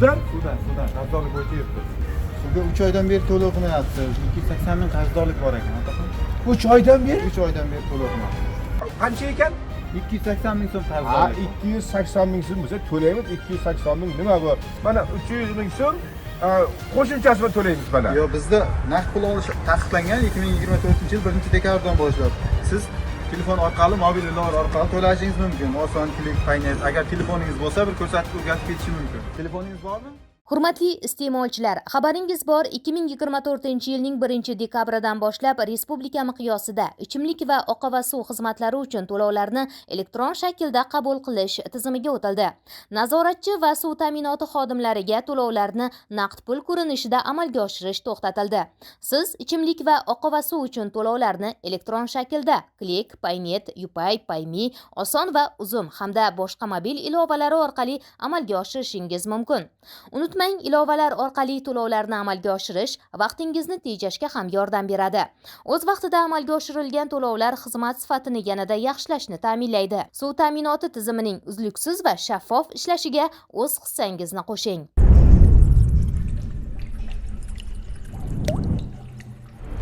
Suvdan Qarzdorlik bo'yicha yuribdi. Suvga 3 oydan beri to'lov qilmayapti. 280 ming qarzdorlik bor ekan, otaxon. 3 oydan beri 3 oydan beri to'lov qilmayapti. qancha ekan? 280 ming so'm Ha, qarzdorlik. 280 ming so'm bo'lsa to'laymiz. 280 ming nima bu? Mana 300 ming so'm qo'shimchasini to'laymiz mana. Yo, bizda naqd pul olish taqiqlangan 2024-yil 1-dekabrdan boshlab. Siz telefon orqali, mobil ilova orqali to'lashingiz mumkin. Oson, klik, paynet. Agar telefoningiz bo'lsa, bir ko'rsatib o'rgatib ketishi mumkin. Telefoningiz bormi? Hurmatli iste'molchilar, xabaringiz bor, 2024-yilning 1-dekabridan boshlab respublika miqyosida ichimlik va oqova suv xizmatlari uchun to'lovlarni elektron shaklda qabul qilish tizimiga o'tildi. Nazoratchi va suv ta'minoti xodimlariga to'lovlarni naqd pul ko'rinishida amalga oshirish to'xtatildi. Siz ichimlik va oqova suv uchun to'lovlarni elektron shaklda Click, Paynet, Upay, Payme, Oson va Uzum hamda boshqa mobil ilovalari orqali amalga oshirishingiz mumkin. Unutmang, ilovalar orqali to'lovlarni amalga oshirish vaqtingizni tejashga ham yordam beradi. O'z vaqtida amalga oshirilgan to'lovlar xizmat sifatini yanada yaxshilashni ta'minlaydi. Suv ta'minoti tizimining uzluksiz va shaffof ishlashiga o'z hissangizni qo'shing.